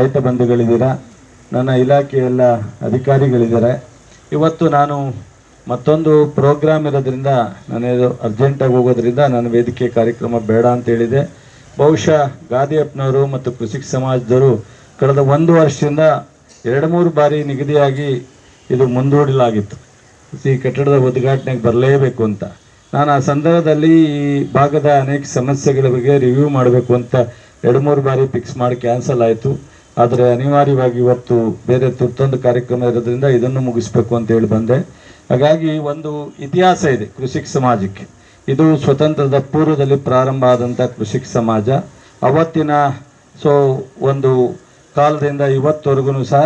ರೈತ ಬಂಧುಗಳಿದ್ದೀರಾ, ನನ್ನ ಇಲಾಖೆಯೆಲ್ಲ ಅಧಿಕಾರಿಗಳಿದ್ದಾರೆ. ಇವತ್ತು ನಾನು ಮತ್ತೊಂದು ಪ್ರೋಗ್ರಾಮ್ ಇರೋದ್ರಿಂದ ನಾನು ಅರ್ಜೆಂಟಾಗಿ ಹೋಗೋದ್ರಿಂದ ನಾನು ವೇದಿಕೆ ಕಾರ್ಯಕ್ರಮ ಬೇಡ ಅಂತ ಹೇಳಿದೆ. ಬಹುಶಃ ಗಾದಿಯಪ್ಪನವರು ಮತ್ತು ಕೃಷಿಕ ಸಮಾಜದವರು ಕಳೆದ 1 ವರ್ಷದಿಂದ 2-3 ಬಾರಿ ನಿಗದಿಯಾಗಿ ಇದು ಮುಂದೂಡಲಾಗಿತ್ತು. ಈ ಕಟ್ಟಡದ ಉದ್ಘಾಟನೆಗೆ ಬರಲೇಬೇಕು ಅಂತ. ನಾನು ಆ ಸಂದರ್ಭದಲ್ಲಿ ಈ ಭಾಗದ ಅನೇಕ ಸಮಸ್ಯೆಗಳ ಬಗ್ಗೆ ರಿವ್ಯೂ ಮಾಡಬೇಕು ಅಂತ 2-3 ಬಾರಿ ಫಿಕ್ಸ್ ಮಾಡಿ ಕ್ಯಾನ್ಸಲ್ ಆಯಿತು. ಆದರೆ ಅನಿವಾರ್ಯವಾಗಿ ಇವತ್ತು ಬೇರೆ ತುರ್ತೊಂದು ಕಾರ್ಯಕ್ರಮ ಇರೋದ್ರಿಂದ ಇದನ್ನು ಮುಗಿಸ್ಬೇಕು ಅಂತ ಹೇಳಿ ಬಂದೆ. ಹಾಗಾಗಿ ಒಂದು ಇತಿಹಾಸ ಇದೆ ಕೃಷಿಕ ಸಮಾಜಕ್ಕೆ. ಇದು ಸ್ವತಂತ್ರದ ಪೂರ್ವದಲ್ಲಿ ಪ್ರಾರಂಭ ಆದಂಥ ಕೃಷಿಕ ಸಮಾಜ ಅವತ್ತಿನ ಒಂದು ಕಾಲದಿಂದ ಇವತ್ತವರೆಗೂ ಸಹ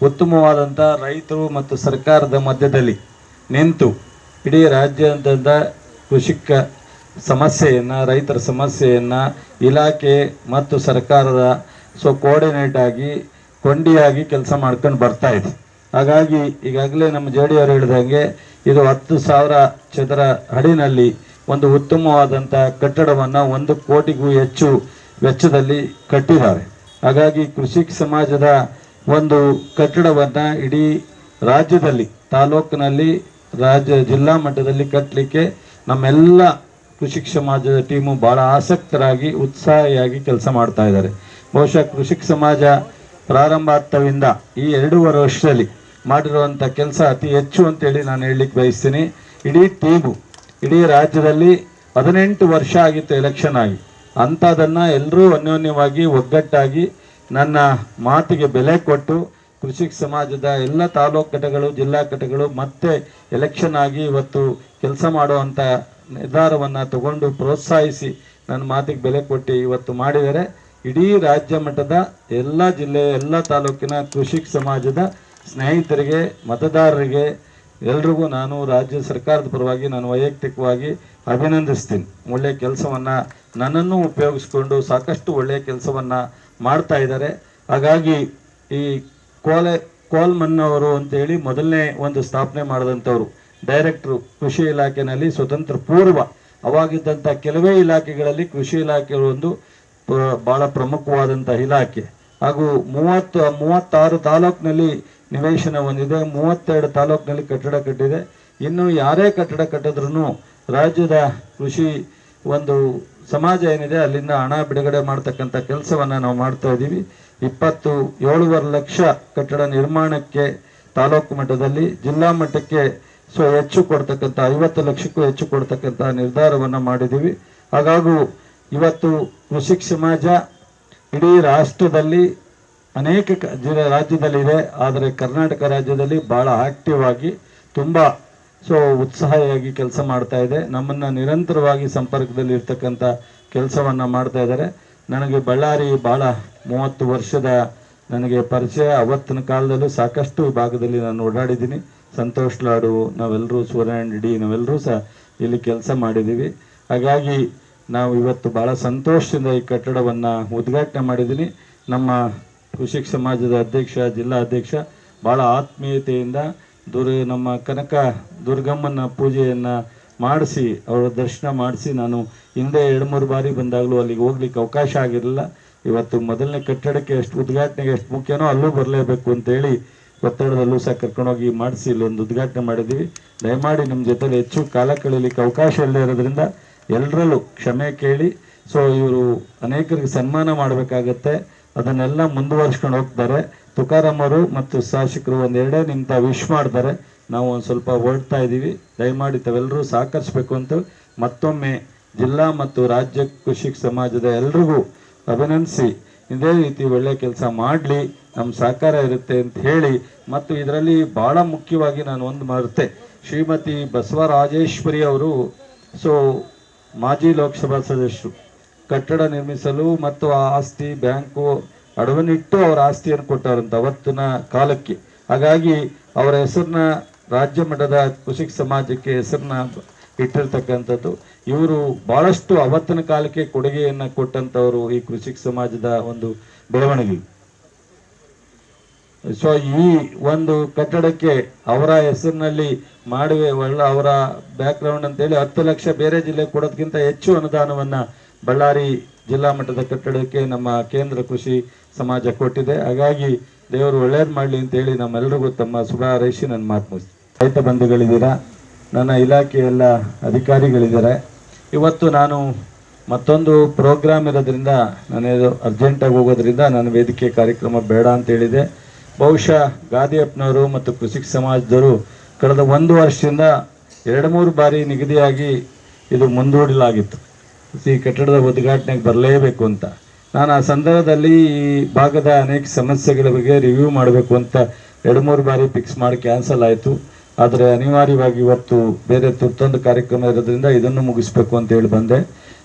ಉತ್ತಮವಾದಂಥ ರೈತರು ಮತ್ತು ಸರ್ಕಾರದ ಮಧ್ಯದಲ್ಲಿ ನಿಂತು ಇಡೀ ರಾಜ್ಯಾದ್ಯಂತ ಕೃಷಿಕ ಸಮಸ್ಯೆಯನ್ನು, ರೈತರ ಸಮಸ್ಯೆಯನ್ನು ಇಲಾಖೆ ಮತ್ತು ಸರ್ಕಾರದ ಕೋಆರ್ಡಿನೇಟ್ ಆಗಿ ಕೊಂಡಿಯಾಗಿ ಕೆಲಸ ಮಾಡ್ಕೊಂಡು ಬರ್ತಾ ಇದೆ. ಹಾಗಾಗಿ ಈಗಾಗಲೇ ನಮ್ಮ ಜೆ.ಡಿ. ಅವರು ಹೇಳಿದಂಗೆ ಇದು 10,000 ಚದರ ಅಡಿನಲ್ಲಿ ಒಂದು ಉತ್ತಮವಾದಂಥ ಕಟ್ಟಡವನ್ನು 1 ಕೋಟಿಗೂ ಹೆಚ್ಚು ವೆಚ್ಚದಲ್ಲಿ ಕಟ್ಟಿದ್ದಾರೆ. ಹಾಗಾಗಿ ಕೃಷಿಕ ಸಮಾಜದ ಒಂದು ಕಟ್ಟಡವನ್ನು ಇಡೀ ರಾಜ್ಯದಲ್ಲಿ, ತಾಲೂಕಿನಲ್ಲಿ, ಜಿಲ್ಲಾ ಮಟ್ಟದಲ್ಲಿ ಕಟ್ಟಲಿಕ್ಕೆ ನಮ್ಮೆಲ್ಲ ಕೃಷಿಕ ಸಮಾಜದ ಟೀಮು ಭಾಳ ಆಸಕ್ತರಾಗಿ ಉತ್ಸಾಹಿಯಾಗಿ ಕೆಲಸ ಮಾಡ್ತಾ ಇದ್ದಾರೆ. ಬಹುಶಃ ಕೃಷಿಕ ಸಮಾಜ ಪ್ರಾರಂಭ ಆಗ್ತವಿಂದ ಈ 2.5 ವರ್ಷದಲ್ಲಿ ಮಾಡಿರುವಂಥ ಕೆಲಸ ಅತಿ ಹೆಚ್ಚು ಅಂತೇಳಿ ನಾನು ಹೇಳಲಿಕ್ಕೆ ಬಯಸ್ತೀನಿ. ಇಡೀ ಟೀಮು ಇಡೀ ರಾಜ್ಯದಲ್ಲಿ 18 ವರ್ಷ ಆಗಿತ್ತು ಎಲೆಕ್ಷನ್ ಆಗಿ. ಅಂಥದನ್ನು ಎಲ್ಲರೂ ಅನ್ಯೋನ್ಯವಾಗಿ ಒಗ್ಗಟ್ಟಾಗಿ ನನ್ನ ಮಾತಿಗೆ ಬೆಲೆ ಕೊಟ್ಟು ಕೃಷಿಕ ಸಮಾಜದ ಎಲ್ಲ ತಾಲೂಕು ಘಟಕಗಳು, ಜಿಲ್ಲಾ ಘಟಕಗಳು ಮತ್ತೆ ಎಲೆಕ್ಷನ್ ಆಗಿ ಇವತ್ತು ಕೆಲಸ ಮಾಡುವಂಥ ನಿರ್ಧಾರವನ್ನು ತಗೊಂಡು ಪ್ರೋತ್ಸಾಹಿಸಿ ನನ್ನ ಮಾತಿಗೆ ಬೆಲೆ ಕೊಟ್ಟು ಇವತ್ತು ಮಾಡಿದರೆ ಇಡೀ ರಾಜ್ಯ ಮಟ್ಟದ ಎಲ್ಲ ಜಿಲ್ಲೆಯ ಎಲ್ಲ ತಾಲೂಕಿನ ಕೃಷಿಕ ಸಮಾಜದ ಸ್ನೇಹಿತರಿಗೆ, ಮತದಾರರಿಗೆ ಎಲ್ರಿಗೂ ನಾನು ರಾಜ್ಯ ಸರ್ಕಾರದ ಪರವಾಗಿ ನಾನು ವೈಯಕ್ತಿಕವಾಗಿ ಅಭಿನಂದಿಸ್ತೀನಿ. ಒಳ್ಳೆಯ ಕೆಲಸವನ್ನು ನನ್ನನ್ನು ಉಪಯೋಗಿಸ್ಕೊಂಡು ಸಾಕಷ್ಟು ಒಳ್ಳೆಯ ಕೆಲಸವನ್ನು ಮಾಡ್ತಾ ಇದ್ದಾರೆ. ಹಾಗಾಗಿ ಈ ಕೋಲ್ಮನ್ನವರು ಅಂತೇಳಿ ಮೊದಲನೇ ಒಂದು ಸ್ಥಾಪನೆ ಮಾಡಿದಂಥವ್ರು ಡೈರೆಕ್ಟ್ರು ಕೃಷಿ ಇಲಾಖೆಯಲ್ಲಿ ಸ್ವತಂತ್ರ ಪೂರ್ವ ಅವಾಗಿದ್ದಂಥ ಕೆಲವೇ ಇಲಾಖೆಗಳಲ್ಲಿ ಕೃಷಿ ಇಲಾಖೆ ಒಂದು ಭಾಳ ಪ್ರಮುಖವಾದಂಥ ಇಲಾಖೆ. ಹಾಗೂ 36 ತಾಲೂಕಿನಲ್ಲಿ ನಿವೇಶನ ಹೊಂದಿದೆ, 32 ತಾಲೂಕಿನಲ್ಲಿ ಕಟ್ಟಡ ಕಟ್ಟಿದೆ. ಇನ್ನು ಯಾರೇ ಕಟ್ಟಡ ಕಟ್ಟಿದ್ರೂ ರಾಜ್ಯದ ಕೃಷಿ ಒಂದು ಸಮಾಜ ಏನಿದೆ ಅಲ್ಲಿಂದ ಹಣ ಬಿಡುಗಡೆ ಮಾಡ್ತಕ್ಕಂಥ ಕೆಲಸವನ್ನು ನಾವು ಮಾಡ್ತಾ ಇದ್ದೀವಿ. 27.5 ಲಕ್ಷ ಕಟ್ಟಡ ನಿರ್ಮಾಣಕ್ಕೆ ತಾಲೂಕು ಮಟ್ಟದಲ್ಲಿ, ಜಿಲ್ಲಾ ಮಟ್ಟಕ್ಕೆ ಹೆಚ್ಚು ಕೊಡ್ತಕ್ಕಂಥ 50 ಲಕ್ಷಕ್ಕೂ ಹೆಚ್ಚು ಕೊಡ್ತಕ್ಕಂಥ ನಿರ್ಧಾರವನ್ನು ಮಾಡಿದ್ದೀವಿ. ಹಾಗಾಗಿ ಇವತ್ತು ಕೃಷಿಕ ಸಮಾಜ ಇಡೀ ರಾಷ್ಟ್ರದಲ್ಲಿ ಅನೇಕ ರಾಜ್ಯದಲ್ಲಿದೆ, ಆದರೆ ಕರ್ನಾಟಕ ರಾಜ್ಯದಲ್ಲಿ ಭಾಳ ಆಕ್ಟಿವ್ ಆಗಿ ತುಂಬ ಉತ್ಸಾಹಿಯಾಗಿ ಕೆಲಸ ಮಾಡ್ತಾ ಇದೆ. ನಮ್ಮನ್ನು ನಿರಂತರವಾಗಿ ಸಂಪರ್ಕದಲ್ಲಿ ಇರ್ತಕ್ಕಂಥ ಕೆಲಸವನ್ನು ಮಾಡ್ತಾ ಇದ್ದಾರೆ. ನನಗೆ ಬಳ್ಳಾರಿ ಭಾಳ 30 ವರ್ಷದ ನನಗೆ ಪರಿಚಯ. ಅವತ್ತಿನ ಕಾಲದಲ್ಲೂ ಸಾಕಷ್ಟು ಭಾಗದಲ್ಲಿ ನಾನು ಓಡಾಡಿದ್ದೀನಿ. ಸಂತೋಷ್ ಲಾಡು, ನಾವೆಲ್ಲರೂ ಸುವರ್ಣ ನಾವೆಲ್ಲರೂ ಸಹ ಇಲ್ಲಿ ಕೆಲಸ ಮಾಡಿದ್ದೀವಿ. ಹಾಗಾಗಿ ನಾವು ಇವತ್ತು ಭಾಳ ಸಂತೋಷದಿಂದ ಈ ಕಟ್ಟಡವನ್ನು ಉದ್ಘಾಟನೆ ಮಾಡಿದ್ದೀನಿ. ನಮ್ಮ ಕೃಷಿಕ ಸಮಾಜದ ಅಧ್ಯಕ್ಷ, ಜಿಲ್ಲಾ ಅಧ್ಯಕ್ಷ ಭಾಳ ಆತ್ಮೀಯತೆಯಿಂದ ನಮ್ಮ ಕನಕ ದುರ್ಗಮ್ಮನ ಪೂಜೆಯನ್ನು ಮಾಡಿಸಿ ಅವರ ದರ್ಶನ ಮಾಡಿಸಿ, ನಾನು ಹಿಂದೆ 2-3 ಬಾರಿ ಬಂದಾಗಲೂ ಅಲ್ಲಿಗೆ ಹೋಗ್ಲಿಕ್ಕೆ ಅವಕಾಶ ಆಗಿರಲಿಲ್ಲ. ಇವತ್ತು ಮೊದಲನೇ ಕಟ್ಟಡಕ್ಕೆ ಎಷ್ಟು ಉದ್ಘಾಟನೆಗೆ ಎಷ್ಟು ಮುಖ್ಯನೋ ಅಲ್ಲೂ ಬರಲೇಬೇಕು ಅಂತೇಳಿ ಒತ್ತಡದಲ್ಲೂ ಸಹ ಕರ್ಕೊಂಡೋಗಿ ಮಾಡಿಸಿ ಇಲ್ಲೊಂದು ಉದ್ಘಾಟನೆ ಮಾಡಿದ್ದೀವಿ. ದಯಮಾಡಿ ನಿಮ್ಮ ಜೊತೆಲಿ ಹೆಚ್ಚು ಕಾಲ ಕಳೀಲಿಕ್ಕೆ ಅವಕಾಶ ಇಲ್ಲದೆ ಇರೋದ್ರಿಂದ ಎಲ್ಲರಲ್ಲೂ ಕ್ಷಮೆ ಕೇಳಿ. ಇವರು ಅನೇಕರಿಗೆ ಸನ್ಮಾನ ಮಾಡಬೇಕಾಗತ್ತೆ, ಅದನ್ನೆಲ್ಲ ಮುಂದುವರ್ಸ್ಕೊಂಡು ಹೋಗ್ತಾರೆ. ತುಕಾರಾಮ್ ಅವರು ಮತ್ತು ಶಾಸಕರು 1-2 ನಿಮಿಷ ವಿಶ್ ಮಾಡ್ತಾರೆ. ನಾವು ಒಂದು ಸ್ವಲ್ಪ ಹೊರಡ್ತಾ ಇದ್ದೀವಿ. ದಯಮಾಡಿ ತಾವೆಲ್ಲರೂ ಸಹಕರಿಸಬೇಕು ಅಂತ ಮತ್ತೊಮ್ಮೆ ಜಿಲ್ಲಾ ಮತ್ತು ರಾಜ್ಯ ಕೃಷಿಕ ಸಮಾಜದ ಎಲ್ರಿಗೂ ಅಭಿನಂದಿಸಿ, ಇದೇ ರೀತಿ ಒಳ್ಳೆಯ ಕೆಲಸ ಮಾಡಲಿ, ನಮ್ಮ ಸಹಕಾರ ಇರುತ್ತೆ ಅಂತ ಹೇಳಿ, ಮತ್ತು ಇದರಲ್ಲಿ ಭಾಳ ಮುಖ್ಯವಾಗಿ ನಾನು ಒಂದು ಮರೆತೆ, ಶ್ರೀಮತಿ ಬಸವರಾಜೇಶ್ವರಿ ಅವರು ಮಾಜಿ ಲೋಕಸಭಾ ಸದಸ್ಯರು ಕಟ್ಟಡ ನಿರ್ಮಿಸಲು ಮತ್ತು ಆ ಆಸ್ತಿ ಬ್ಯಾಂಕು ಅಡವನ್ನಿಟ್ಟು ಅವರ ಆಸ್ತಿಯನ್ನು ಕೊಟ್ಟವರಂತ ಅವತ್ತಿನ ಕಾಲಕ್ಕೆ. ಹಾಗಾಗಿ ಅವರ ಹೆಸರನ್ನ ರಾಜ್ಯ ಮಟ್ಟದ ಕೃಷಿಕ ಸಮಾಜಕ್ಕೆ ಹೆಸರನ್ನ ಇಟ್ಟಿರ್ತಕ್ಕಂಥದ್ದು. ಇವರು ಭಾಳಷ್ಟು ಅವತ್ತಿನ ಕಾಲಕ್ಕೆ ಕೊಡುಗೆಯನ್ನು ಕೊಟ್ಟಂಥವರು ಈ ಕೃಷಿಕ ಸಮಾಜದ ಒಂದು ಬೆಳವಣಿಗೆ. ಈ ಒಂದು ಕಟ್ಟಡಕ್ಕೆ ಅವರ ಹೆಸರಿನಲ್ಲಿ ಮಾಡುವೆ ಅವರ ಬ್ಯಾಕ್ಗ್ರೌಂಡ್ ಅಂತೇಳಿ 10 ಲಕ್ಷ ಬೇರೆ ಜಿಲ್ಲೆ ಕೊಡೋದಕ್ಕಿಂತ ಹೆಚ್ಚು ಅನುದಾನವನ್ನು ಬಳ್ಳಾರಿ ಜಿಲ್ಲಾ ಮಟ್ಟದ ಕಟ್ಟಡಕ್ಕೆ ನಮ್ಮ ಕೇಂದ್ರ ಕೃಷಿ ಸಮಾಜ ಕೊಟ್ಟಿದೆ. ಹಾಗಾಗಿ ದೇವರು ಒಳ್ಳೇದು ಮಾಡಲಿ ಅಂತೇಳಿ ನಮ್ಮೆಲ್ಲರಿಗೂ ತಮ್ಮ ಶುಭ ಹಾರೈಸಿ ನನ್ನ ಮಾತು ಮುಗಿಸ್ತೀನಿ. ರೈತ ಬಂಧುಗಳಿದ್ದೀರಾ, ನನ್ನ ಇಲಾಖೆಯೆಲ್ಲ ಅಧಿಕಾರಿಗಳಿದ್ದಾರೆ. ಇವತ್ತು ನಾನು ಮತ್ತೊಂದು ಪ್ರೋಗ್ರಾಮ್ ಇರೋದ್ರಿಂದ ನಾನೇದು ಅರ್ಜೆಂಟಾಗಿ ಹೋಗೋದ್ರಿಂದ ನಾನು ವೇದಿಕೆ ಕಾರ್ಯಕ್ರಮ ಬೇಡ ಅಂತ ಹೇಳಿದೆ. ಬಹುಶಃ ಗಾದಿಯಪ್ಪನವರು ಮತ್ತು ಕೃಷಿಕ ಸಮಾಜದವರು ಕಳೆದ 1 ವರ್ಷದಿಂದ 2-3 ಬಾರಿ ನಿಗದಿಯಾಗಿ ಇದು ಮುಂದೂಡಲಾಗಿತ್ತು. ಈ ಕಟ್ಟಡದ ಉದ್ಘಾಟನೆಗೆ ಬರಲೇಬೇಕು ಅಂತ. ನಾನು ಆ ಸಂದರ್ಭದಲ್ಲಿ ಈ ಭಾಗದ ಅನೇಕ ಸಮಸ್ಯೆಗಳ ಬಗ್ಗೆ ರಿವ್ಯೂ ಮಾಡಬೇಕು ಅಂತ 2-3 ಬಾರಿ ಫಿಕ್ಸ್ ಮಾಡಿ ಕ್ಯಾನ್ಸಲ್ ಆಯಿತು. ಆದರೆ ಅನಿವಾರ್ಯವಾಗಿ ಇವತ್ತು ಬೇರೆ ತುರ್ತೊಂದು ಕಾರ್ಯಕ್ರಮ ಇರೋದ್ರಿಂದ ಇದನ್ನು ಮುಗಿಸ್ಬೇಕು ಅಂತ ಹೇಳಿ ಬಂದೆ.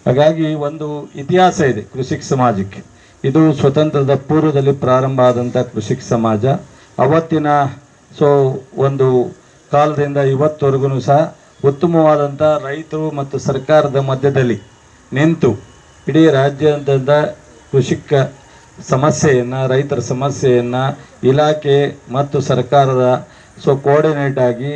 ಹಾಗಾಗಿ ಒಂದು ಇತಿಹಾಸ ಇದೆ ಕೃಷಿಕ ಸಮಾಜಕ್ಕೆ. ಇದು ಸ್ವತಂತ್ರದ ಪೂರ್ವದಲ್ಲಿ ಪ್ರಾರಂಭ ಆದಂಥ ಕೃಷಿಕ ಸಮಾಜ. ಅವತ್ತಿನ ಒಂದು ಕಾಲದಿಂದ ಇವತ್ತವರೆಗೂ ಸಹ ಉತ್ತಮವಾದಂಥ ರೈತರು ಮತ್ತು ಸರ್ಕಾರದ ಮಧ್ಯದಲ್ಲಿ ನಿಂತು ಇಡೀ ರಾಜ್ಯಾದ್ಯಂತ ಕೃಷಿಕ ಸಮಸ್ಯೆಯನ್ನು, ರೈತರ ಸಮಸ್ಯೆಯನ್ನು ಇಲಾಖೆ ಮತ್ತು ಸರ್ಕಾರದ ಕೋಆರ್ಡಿನೇಟ್ ಆಗಿ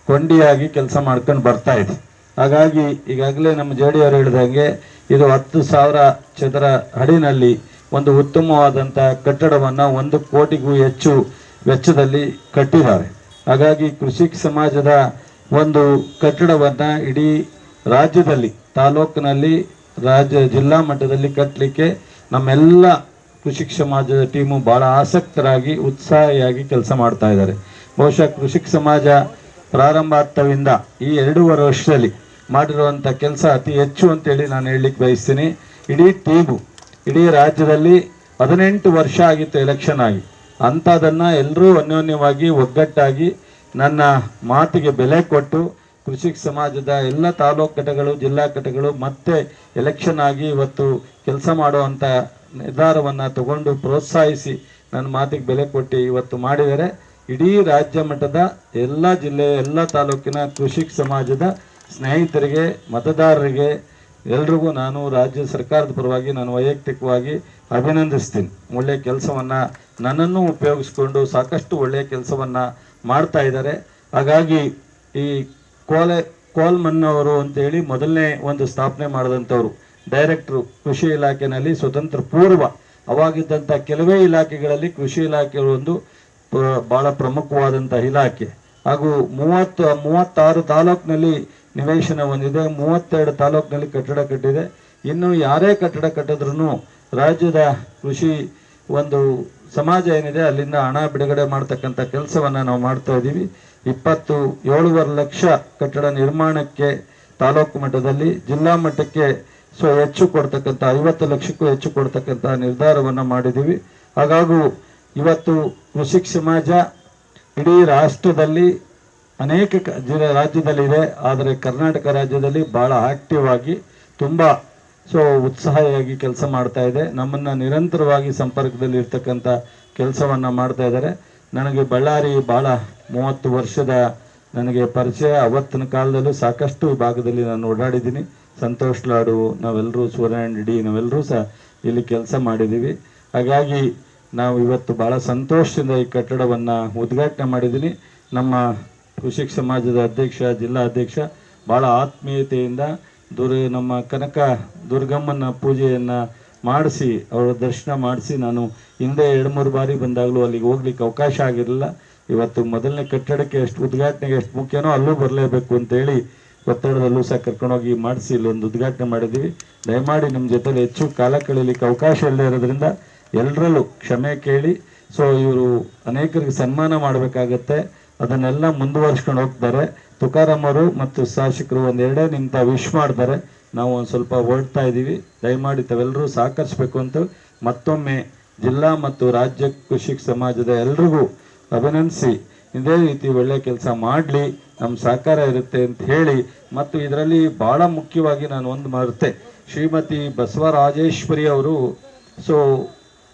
ಕೊಂಡಿಯಾಗಿ ಕೆಲಸ ಮಾಡ್ಕೊಂಡು ಬರ್ತಾ ಇದೆ. ಹಾಗಾಗಿ ಈಗಾಗಲೇ ನಮ್ಮ ಜೆ.ಡಿ. ಅವರು ಹೇಳಿದಂಗೆ ಇದು 10,000 ಚದರ ಅಡಿನಲ್ಲಿ ಒಂದು ಉತ್ತಮವಾದಂಥ ಕಟ್ಟಡವನ್ನು 1 ಕೋಟಿಗೂ ಹೆಚ್ಚು ವೆಚ್ಚದಲ್ಲಿ ಕಟ್ಟಿದ್ದಾರೆ. ಹಾಗಾಗಿ ಕೃಷಿಕ ಸಮಾಜದ ಒಂದು ಕಟ್ಟಡವನ್ನು ಇಡೀ ರಾಜ್ಯದಲ್ಲಿ, ತಾಲೂಕಿನಲ್ಲಿ, ಜಿಲ್ಲಾ ಮಟ್ಟದಲ್ಲಿ ಕಟ್ಟಲಿಕ್ಕೆ ನಮ್ಮೆಲ್ಲ ಕೃಷಿಕ ಸಮಾಜದ ಟೀಮು ಭಾಳ ಆಸಕ್ತರಾಗಿ ಉತ್ಸಾಹಿಯಾಗಿ ಕೆಲಸ ಮಾಡ್ತಾ ಇದ್ದಾರೆ. ಬಹುಶಃ ಕೃಷಿಕ ಸಮಾಜ ಪ್ರಾರಂಭ ಆಗ್ತವಿಂದ ಈ 2.5 ವರ್ಷದಲ್ಲಿ ಮಾಡಿರುವಂಥ ಕೆಲಸ ಅತಿ ಹೆಚ್ಚು ಅಂತೇಳಿ ನಾನು ಹೇಳಲಿಕ್ಕೆ ಬಯಸ್ತೀನಿ. ಇಡೀ ಟೀಮು ಇಡೀ ರಾಜ್ಯದಲ್ಲಿ 18 ವರ್ಷ ಆಗಿತ್ತು ಎಲೆಕ್ಷನ್ ಆಗಿ. ಅಂಥದನ್ನು ಎಲ್ಲರೂ ಅನ್ಯೋನ್ಯವಾಗಿ ಒಗ್ಗಟ್ಟಾಗಿ ನನ್ನ ಮಾತಿಗೆ ಬೆಲೆ ಕೊಟ್ಟು ಕೃಷಿಕ ಸಮಾಜದ ಎಲ್ಲ ತಾಲೂಕು ಘಟಕಗಳು, ಜಿಲ್ಲಾ ಘಟಕಗಳು ಮತ್ತೆ ಎಲೆಕ್ಷನ್ ಆಗಿ ಇವತ್ತು ಕೆಲಸ ಮಾಡುವಂಥ ನಿರ್ಧಾರವನ್ನು ತಗೊಂಡು ಪ್ರೋತ್ಸಾಹಿಸಿ ನನ್ನ ಮಾತಿಗೆ ಬೆಲೆ ಕೊಟ್ಟು ಇವತ್ತು ಮಾಡಿದರೆ ಇಡೀ ರಾಜ್ಯ ಮಟ್ಟದ ಎಲ್ಲ ಜಿಲ್ಲೆಯ ಎಲ್ಲ ತಾಲೂಕಿನ ಕೃಷಿಕ ಸಮಾಜದ ಸ್ನೇಹಿತರಿಗೆ, ಮತದಾರರಿಗೆ ಎಲ್ರಿಗೂ ನಾನು ರಾಜ್ಯ ಸರ್ಕಾರದ ಪರವಾಗಿ ನಾನು ವೈಯಕ್ತಿಕವಾಗಿ ಅಭಿನಂದಿಸ್ತೀನಿ. ಒಳ್ಳೆಯ ಕೆಲಸವನ್ನು ನನ್ನನ್ನು ಉಪಯೋಗಿಸ್ಕೊಂಡು ಸಾಕಷ್ಟು ಒಳ್ಳೆಯ ಕೆಲಸವನ್ನು ಮಾಡ್ತಾ ಇದ್ದಾರೆ. ಹಾಗಾಗಿ ಈ ಕೋಲ್ಮನ್ನವರು ಅಂತೇಳಿ ಮೊದಲನೇ ಒಂದು ಸ್ಥಾಪನೆ ಮಾಡಿದಂಥವ್ರು ಡೈರೆಕ್ಟ್ರು ಕೃಷಿ ಇಲಾಖೆಯಲ್ಲಿ ಸ್ವತಂತ್ರ ಪೂರ್ವ ಅವಾಗಿದ್ದಂಥ ಕೆಲವೇ ಇಲಾಖೆಗಳಲ್ಲಿ ಕೃಷಿ ಇಲಾಖೆ ಒಂದು ಭಾಳ ಪ್ರಮುಖವಾದಂಥ ಇಲಾಖೆ. ಹಾಗೂ 36 ತಾಲೂಕಿನಲ್ಲಿ ನಿವೇಶನ ಹೊಂದಿದೆ, 32 ತಾಲೂಕಿನಲ್ಲಿ ಕಟ್ಟಡ ಕಟ್ಟಿದೆ. ಇನ್ನು ಯಾರೇ ಕಟ್ಟಡ ಕಟ್ಟಿದ್ರೂ ರಾಜ್ಯದ ಕೃಷಿ ಒಂದು ಸಮಾಜ ಏನಿದೆ ಅಲ್ಲಿಂದ ಹಣ ಬಿಡುಗಡೆ ಮಾಡ್ತಕ್ಕಂಥ ಕೆಲಸವನ್ನು ನಾವು ಮಾಡ್ತಾ ಇದ್ದೀವಿ. 27.5 ಲಕ್ಷ ಕಟ್ಟಡ ನಿರ್ಮಾಣಕ್ಕೆ ತಾಲೂಕು ಮಟ್ಟದಲ್ಲಿ, ಜಿಲ್ಲಾ ಮಟ್ಟಕ್ಕೆ ಹೆಚ್ಚು ಕೊಡ್ತಕ್ಕಂಥ 50 ಲಕ್ಷಕ್ಕೂ ಹೆಚ್ಚು ಕೊಡ್ತಕ್ಕಂಥ ನಿರ್ಧಾರವನ್ನು ಮಾಡಿದ್ದೀವಿ. ಹಾಗಾಗಿ ಇವತ್ತು ಕೃಷಿಕ ಸಮಾಜ ಇಡೀ ರಾಷ್ಟ್ರದಲ್ಲಿ ಅನೇಕ ರಾಜ್ಯದಲ್ಲಿದೆ, ಆದರೆ ಕರ್ನಾಟಕ ರಾಜ್ಯದಲ್ಲಿ ಭಾಳ ಆಕ್ಟಿವ್ ಆಗಿ ತುಂಬ ಉತ್ಸಾಹಿಯಾಗಿ ಕೆಲಸ ಮಾಡ್ತಾ ಇದೆ. ನಮ್ಮನ್ನು ನಿರಂತರವಾಗಿ ಸಂಪರ್ಕದಲ್ಲಿ ಇರ್ತಕ್ಕಂಥ ಕೆಲಸವನ್ನು ಮಾಡ್ತಾ ಇದ್ದಾರೆ. ನನಗೆ ಬಳ್ಳಾರಿ ಭಾಳ 30 ವರ್ಷದ ನನಗೆ ಪರಿಚಯ. ಅವತ್ತಿನ ಕಾಲದಲ್ಲೂ ಸಾಕಷ್ಟು ಭಾಗದಲ್ಲಿ ನಾನು ಓಡಾಡಿದ್ದೀನಿ. ಸಂತೋಷ್ ಲಾಡು, ನಾವೆಲ್ಲರೂ ಸೂರ್ಯಣ್ಣ ಡಿ, ನಾವೆಲ್ಲರೂ ಸಹ ಇಲ್ಲಿ ಕೆಲಸ ಮಾಡಿದ್ದೀವಿ. ಹಾಗಾಗಿ ನಾವು ಇವತ್ತು ಭಾಳ ಸಂತೋಷದಿಂದ ಈ ಕಟ್ಟಡವನ್ನು ಉದ್ಘಾಟನೆ ಮಾಡಿದ್ದೀನಿ. ನಮ್ಮ ಕೃಷಿಕ ಸಮಾಜದ ಅಧ್ಯಕ್ಷ, ಜಿಲ್ಲಾ ಅಧ್ಯಕ್ಷ ಭಾಳ ಆತ್ಮೀಯತೆಯಿಂದ ನಮ್ಮ ಕನಕ ದುರ್ಗಮ್ಮನ ಪೂಜೆಯನ್ನು ಮಾಡಿಸಿ, ಅವರ ದರ್ಶನ ಮಾಡಿಸಿ, ನಾನು ಹಿಂದೆ 2-3 ಬಾರಿ ಬಂದಾಗಲೂ ಅಲ್ಲಿಗೆ ಹೋಗ್ಲಿಕ್ಕೆ ಅವಕಾಶ ಆಗಿರಲಿಲ್ಲ. ಇವತ್ತು ಮೊದಲನೇ ಕಟ್ಟಡಕ್ಕೆ ಎಷ್ಟು ಉದ್ಘಾಟನೆಗೆ ಎಷ್ಟು ಮುಖ್ಯನೋ ಅಲ್ಲೂ ಬರಲೇಬೇಕು ಅಂತೇಳಿ ಒತ್ತಡದಲ್ಲೂ ಸಹ ಕರ್ಕೊಂಡೋಗಿ ಮಾಡಿಸಿ ಇಲ್ಲೊಂದು ಉದ್ಘಾಟನೆ ಮಾಡಿದ್ದೀವಿ. ದಯಮಾಡಿ ನಿಮ್ಮ ಜೊತೆಲಿ ಹೆಚ್ಚು ಕಾಲ ಕಳೀಲಿಕ್ಕೆ ಅವಕಾಶ ಇಲ್ಲದೆ ಇರೋದ್ರಿಂದ ಎಲ್ಲರಲ್ಲೂ ಕ್ಷಮೆ ಕೇಳಿ. ಇವರು ಅನೇಕರಿಗೆ ಸನ್ಮಾನ ಮಾಡಬೇಕಾಗತ್ತೆ, ಅದನ್ನೆಲ್ಲ ಮುಂದುವರ್ಸ್ಕೊಂಡು ಹೋಗ್ತಾರೆ. ತುಕಾರಾಮ್ ಅವರು ಮತ್ತು ಶಾಸಕರು 2 ನಿಂತ ವಿಶ್ ಮಾಡ್ತಾರೆ. ನಾವು ಒಂದು ಸ್ವಲ್ಪ ಹೊರಡ್ತಾ ಇದ್ದೀವಿ. ದಯಮಾಡಿ ತಾವೆಲ್ಲರೂ ಸಹಕರಿಸಬೇಕು ಅಂತ ಮತ್ತೊಮ್ಮೆ ಜಿಲ್ಲಾ ಮತ್ತು ರಾಜ್ಯ ಕೃಷಿಕ ಸಮಾಜದ ಎಲ್ರಿಗೂ ಅಭಿನಂದಿಸಿ, ಇದೇ ರೀತಿ ಒಳ್ಳೆಯ ಕೆಲಸ ಮಾಡಲಿ, ನಮ್ಮ ಸಹಕಾರ ಇರುತ್ತೆ ಅಂತ ಹೇಳಿ, ಮತ್ತು ಇದರಲ್ಲಿ ಭಾಳ ಮುಖ್ಯವಾಗಿ ನಾನು ಒಂದು ಮರೆತೆ, ಶ್ರೀಮತಿ ಬಸವರಾಜೇಶ್ವರಿ ಅವರು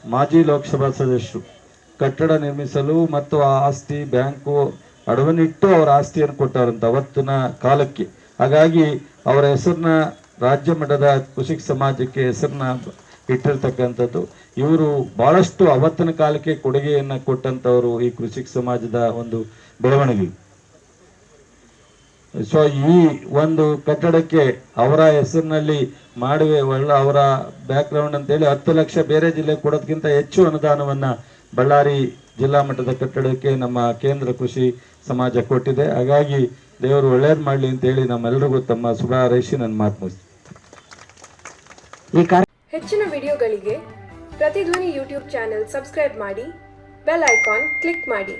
ಮಾಜಿ ಲೋಕಸಭಾ ಸದಸ್ಯರು ಕಟ್ಟಡ ನಿರ್ಮಿಸಲು ಮತ್ತು ಆ ಆಸ್ತಿ ಬ್ಯಾಂಕು ಅಡವನ್ನಿಟ್ಟು ಅವರ ಆಸ್ತಿಯನ್ನು ಕೊಟ್ಟವರಂತ ಅವತ್ತಿನ ಕಾಲಕ್ಕೆ. ಹಾಗಾಗಿ ಅವರ ಹೆಸರನ್ನ ರಾಜ್ಯ ಮಟ್ಟದ ಕೃಷಿಕ ಸಮಾಜಕ್ಕೆ ಹೆಸರನ್ನ ಇಟ್ಟಿರ್ತಕ್ಕಂಥದ್ದು. ಇವರು ಭಾಳಷ್ಟು ಅವತ್ತಿನ ಕಾಲಕ್ಕೆ ಕೊಡುಗೆಯನ್ನು ಕೊಟ್ಟಂಥವರು ಈ ಕೃಷಿಕ ಸಮಾಜದ ಒಂದು ಬೆಳವಣಿಗೆ. ಸೊ ಈ ಒಂದು ಕಟ್ಟಡಕ್ಕೆ ಅವರ ಹೆಸರಿನಲ್ಲಿ ಮಾಡುವೆ ಒಳ್ಳೆ ಅವರ ಬ್ಯಾಕ್ಗ್ರೌಂಡ್ ಅಂತೇಳಿ 10 ಲಕ್ಷ ಬೇರೆ ಜಿಲ್ಲೆ ಕೊಡೋದಕ್ಕಿಂತ ಹೆಚ್ಚು ಅನುದಾನವನ್ನು ಬಳ್ಳಾರಿ ಜಿಲ್ಲಾ ಮಟ್ಟದ ಕಟ್ಟಡಕ್ಕೆ ನಮ್ಮ ಕೇಂದ್ರ ಕೃಷಿ ಸಮಾಜ ಕೊಟ್ಟಿದೆ. ಹಾಗಾಗಿ ದೇವರು ಒಳ್ಳೇದು ಮಾಡಲಿ ಅಂತೇಳಿ ನಮ್ಮೆಲ್ಲರಿಗೂ ತಮ್ಮ ಶುಭ ಹಾರೈಸಿ ನನ್ನ ಮಾತು ಮುಗಿಸ್ತೀನಿ. ಹೆಚ್ಚಿನ ವಿಡಿಯೋಗಳಿಗೆ ಪ್ರತಿಧ್ವನಿ ಯೂಟ್ಯೂಬ್ ಚಾನೆಲ್ ಸಬ್ಸ್ಕ್ರೈಬ್ ಮಾಡಿ, ಬೆಲ್ ಐಕಾನ್ ಕ್ಲಿಕ್ ಮಾಡಿ.